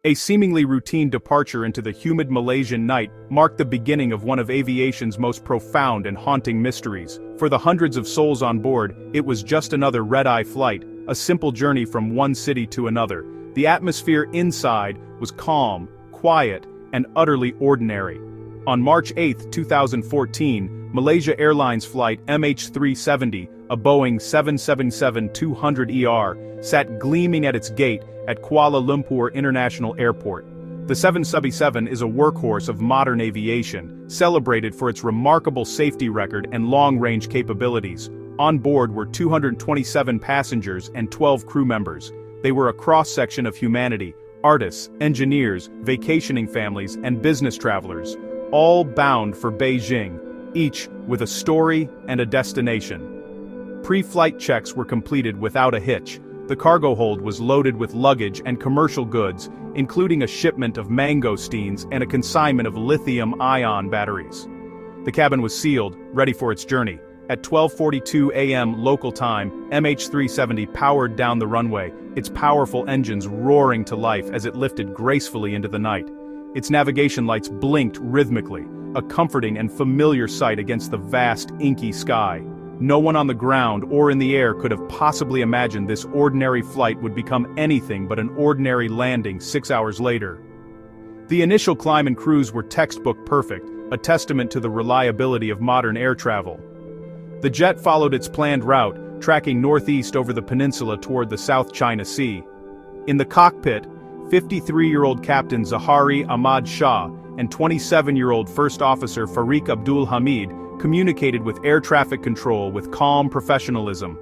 A seemingly routine departure into the humid Malaysian night marked the beginning of one of aviation's most profound and haunting mysteries. For the hundreds of souls on board, it was just another red-eye flight, a simple journey from one city to another. The atmosphere inside was calm, quiet, and utterly ordinary. On March 8, 2014, Malaysia Airlines Flight MH370, a Boeing 777-200ER, sat gleaming at its gate at Kuala Lumpur International Airport. The 777 is a workhorse of modern aviation, celebrated for its remarkable safety record and long-range capabilities. On board were 227 passengers and 12 crew members. They were a cross-section of humanity: artists, engineers, vacationing families, and business travelers, all bound for Beijing, each with a story and a destination. Pre-flight checks were completed without a hitch. The cargo hold was loaded with luggage and commercial goods, including a shipment of mangosteens and a consignment of lithium-ion batteries. The cabin was sealed, ready for its journey. At 12:42 a.m. local time, MH370 powered down the runway, its powerful engines roaring to life as it lifted gracefully into the night. Its navigation lights blinked rhythmically, a comforting and familiar sight against the vast, inky sky. No one on the ground or in the air could have possibly imagined this ordinary flight would become anything but an ordinary landing 6 hours later. The initial climb and cruise were textbook perfect, a testament to the reliability of modern air travel. The jet followed its planned route, tracking northeast over the peninsula toward the South China Sea. In the cockpit, 53-year-old Captain Zahari Ahmad Shah and 27-year-old First Officer Fariq Abdul Hamid communicated with air traffic control with calm professionalism.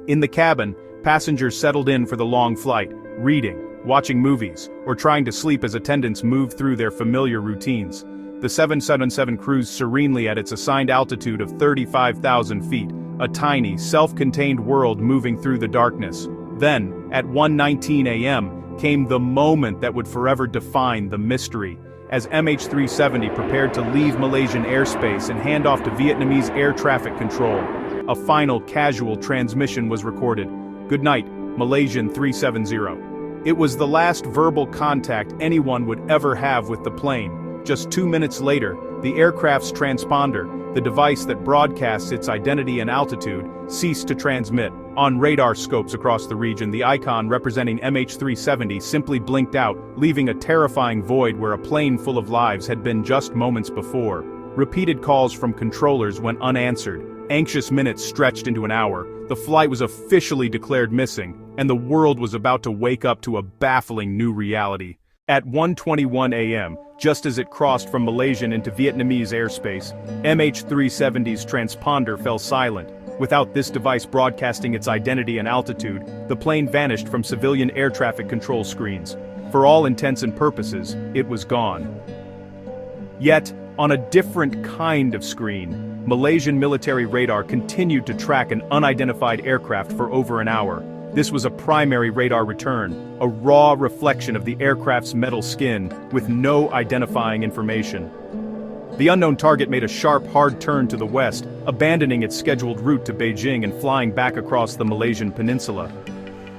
In the cabin, passengers settled in for the long flight, reading, watching movies, or trying to sleep as attendants moved through their familiar routines. The 777 cruised serenely at its assigned altitude of 35,000 feet, a tiny, self-contained world moving through the darkness. Then, at 1:19 a.m., came the moment that would forever define the mystery. As MH370 prepared to leave Malaysian airspace and hand off to Vietnamese air traffic control, a final casual transmission was recorded. "Good night, Malaysian 370. It was the last verbal contact anyone would ever have with the plane. Just 2 minutes later, the aircraft's transponder, the device that broadcasts its identity and altitude, ceased to transmit. On radar scopes across the region, the icon representing MH370 simply blinked out, leaving a terrifying void where a plane full of lives had been just moments before. Repeated calls from controllers went unanswered. Anxious minutes stretched into an hour. The flight was officially declared missing, and the world was about to wake up to a baffling new reality. At 1:21 a.m., just as it crossed from Malaysian into Vietnamese airspace, MH370's transponder fell silent. Without this device broadcasting its identity and altitude, the plane vanished from civilian air traffic control screens. For all intents and purposes, it was gone. Yet, on a different kind of screen, Malaysian military radar continued to track an unidentified aircraft for over an hour. This was a primary radar return, a raw reflection of the aircraft's metal skin, with no identifying information. The unknown target made a sharp, hard turn to the west, abandoning its scheduled route to Beijing and flying back across the Malaysian peninsula.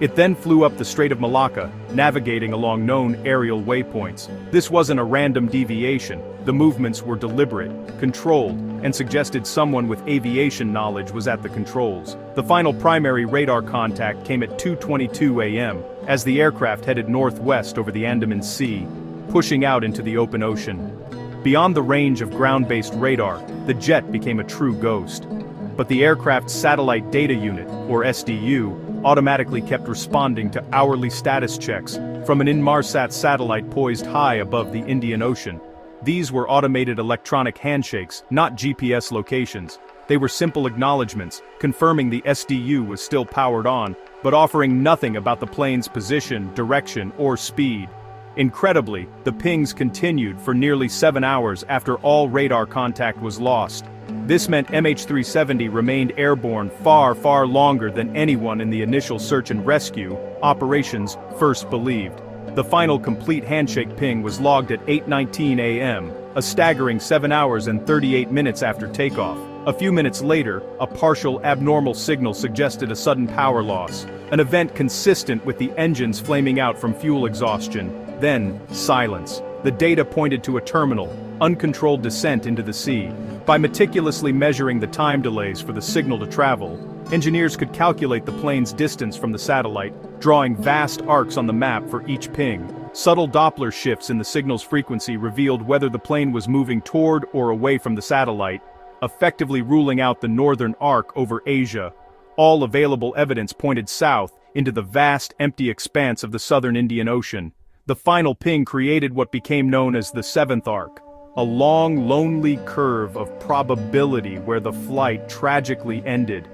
It then flew up the Strait of Malacca, navigating along known aerial waypoints. This wasn't a random deviation. The movements were deliberate, controlled, and suggested someone with aviation knowledge was at the controls. The final primary radar contact came at 2:22 a.m., as the aircraft headed northwest over the Andaman Sea, pushing out into the open ocean. Beyond the range of ground-based radar, the jet became a true ghost. But the aircraft's satellite data unit, or SDU, automatically kept responding to hourly status checks from an Inmarsat satellite poised high above the Indian Ocean. These were automated electronic handshakes, not GPS locations. They were simple acknowledgements, confirming the SDU was still powered on, but offering nothing about the plane's position, direction, or speed. Incredibly, the pings continued for nearly 7 hours after all radar contact was lost. This meant MH370 remained airborne far, far longer than anyone in the initial search and rescue operations first believed. The final complete handshake ping was logged at 8:19 a.m., a staggering 7 hours and 38 minutes after takeoff. A few minutes later, a partial abnormal signal suggested a sudden power loss, an event consistent with the engines flaming out from fuel exhaustion. Then, silence. The data pointed to a terminal, uncontrolled descent into the sea. By meticulously measuring the time delays for the signal to travel, engineers could calculate the plane's distance from the satellite, drawing vast arcs on the map for each ping. Subtle Doppler shifts in the signal's frequency revealed whether the plane was moving toward or away from the satellite, effectively ruling out the northern arc over Asia. All available evidence pointed south, into the vast, empty expanse of the southern Indian Ocean. The final ping created what became known as the seventh arc, a long, lonely curve of probability where the flight tragically ended.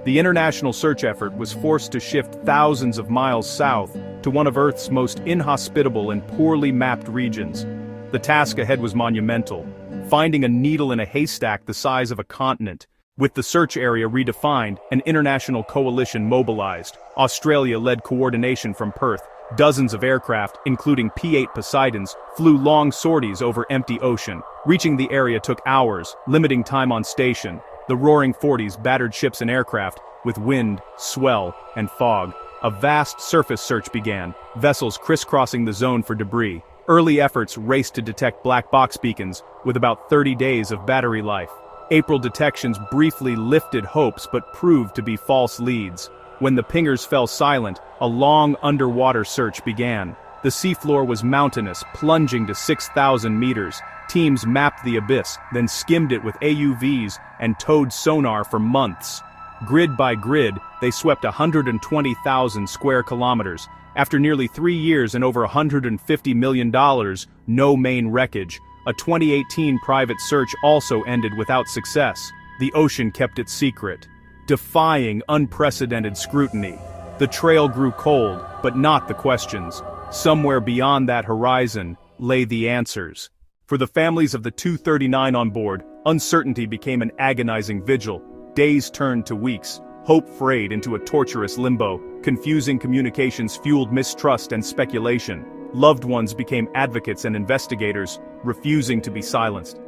The international search effort was forced to shift thousands of miles south to one of Earth's most inhospitable and poorly mapped regions. The task ahead was monumental, finding a needle in a haystack the size of a continent. With the search area redefined, an international coalition mobilized. Australia led coordination from Perth. Dozens of aircraft, including P-8 Poseidons, flew long sorties over empty ocean. Reaching the area took hours, limiting time on station. The roaring 40s battered ships and aircraft, with wind, swell, and fog. A vast surface search began, vessels crisscrossing the zone for debris. Early efforts raced to detect black box beacons, with about 30 days of battery life. April detections briefly lifted hopes but proved to be false leads. When the pingers fell silent, a long underwater search began. The seafloor was mountainous, plunging to 6,000 meters. Teams mapped the abyss, then skimmed it with AUVs and towed sonar for months. Grid by grid, they swept 120,000 square kilometers. After nearly 3 years and over $150 million, no main wreckage. A 2018 private search also ended without success. The ocean kept its secret, defying unprecedented scrutiny. The trail grew cold, but not the questions. Somewhere beyond that horizon lay the answers. For the families of the 239 on board, uncertainty became an agonizing vigil. Days turned to weeks, hope frayed into a torturous limbo. Confusing communications fueled mistrust and speculation. Loved ones became advocates and investigators, refusing to be silenced.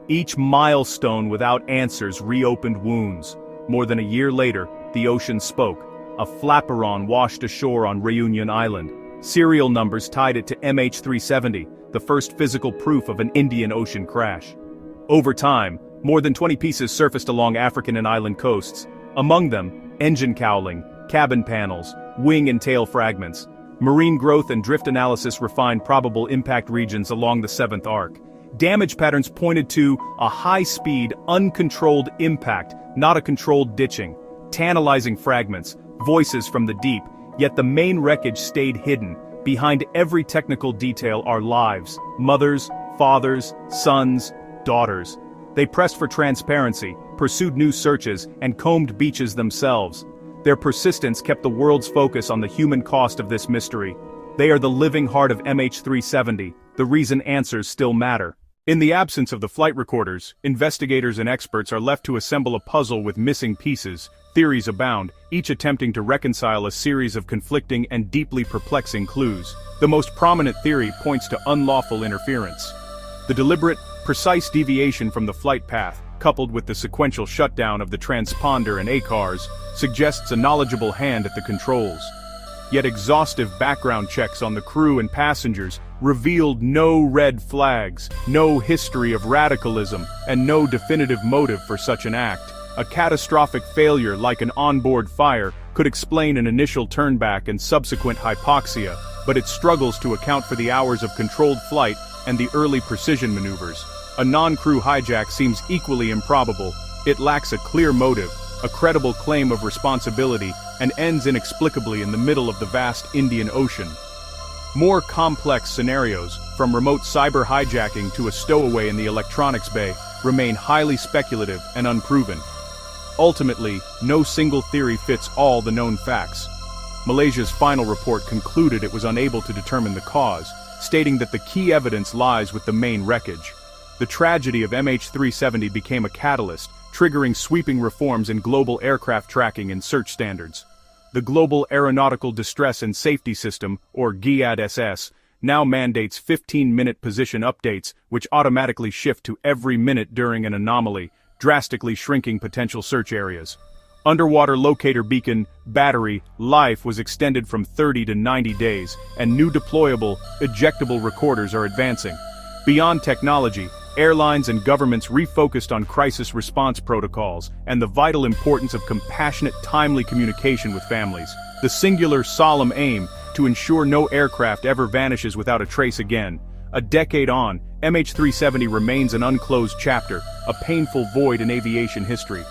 Each milestone without answers reopened wounds. More than a year later, the ocean spoke. A flaperon washed ashore on Reunion Island. Serial numbers tied it to MH370, the first physical proof of an Indian Ocean crash. Over time, more than 20 pieces surfaced along African and island coasts. Among them, engine cowling, cabin panels, wing and tail fragments. Marine growth and drift analysis refined probable impact regions along the seventh arc. Damage patterns pointed to a high-speed, uncontrolled impact, not a controlled ditching. Tantalizing fragments, voices from the deep, yet the main wreckage stayed hidden. Behind every technical detail are lives, mothers, fathers, sons, daughters. They pressed for transparency, pursued new searches, and combed beaches themselves. Their persistence kept the world's focus on the human cost of this mystery. They are the living heart of MH370, the reason answers still matter. In the absence of the flight recorders, investigators and experts are left to assemble a puzzle with missing pieces. Theories abound, each attempting to reconcile a series of conflicting and deeply perplexing clues. The most prominent theory points to unlawful interference. The deliberate, precise deviation from the flight path, coupled with the sequential shutdown of the transponder and ACARS, suggests a knowledgeable hand at the controls. Yet exhaustive background checks on the crew and passengers revealed no red flags, no history of radicalism, and no definitive motive for such an act. A catastrophic failure like an onboard fire could explain an initial turnback and subsequent hypoxia, but it struggles to account for the hours of controlled flight and the early precision maneuvers. A non-crew hijack seems equally improbable. It lacks a clear motive, a credible claim of responsibility, and ends inexplicably in the middle of the vast Indian Ocean. More complex scenarios, from remote cyber hijacking to a stowaway in the electronics bay, remain highly speculative and unproven. Ultimately, no single theory fits all the known facts. Malaysia's final report concluded it was unable to determine the cause, stating that the key evidence lies with the main wreckage. The tragedy of MH370 became a catalyst, triggering sweeping reforms in global aircraft tracking and search standards. The Global Aeronautical Distress and Safety System, or GIAD-SS, now mandates 15-minute position updates, which automatically shift to every minute during an anomaly, drastically shrinking potential search areas. Underwater locator beacon battery life was extended from 30 to 90 days, and new deployable, ejectable recorders are advancing. Beyond technology, airlines and governments refocused on crisis response protocols and the vital importance of compassionate, timely communication with families. The singular, solemn aim to ensure no aircraft ever vanishes without a trace again. A decade on, MH370 remains an unclosed chapter, a painful void in aviation history.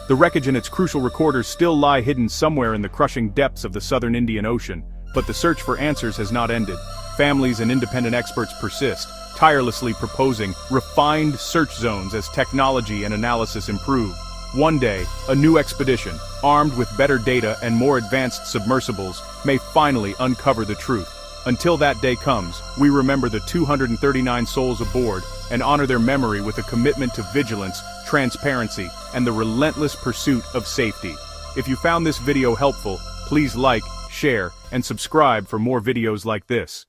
The wreckage and its crucial recorders still lie hidden somewhere in the crushing depths of the southern Indian Ocean, but the search for answers has not ended. Families and independent experts persist, tirelessly proposing refined search zones as technology and analysis improve. One day, a new expedition, armed with better data and more advanced submersibles, may finally uncover the truth. Until that day comes, we remember the 239 souls aboard and honor their memory with a commitment to vigilance, transparency, and the relentless pursuit of safety. If you found this video helpful, please like, share, and subscribe for more videos like this.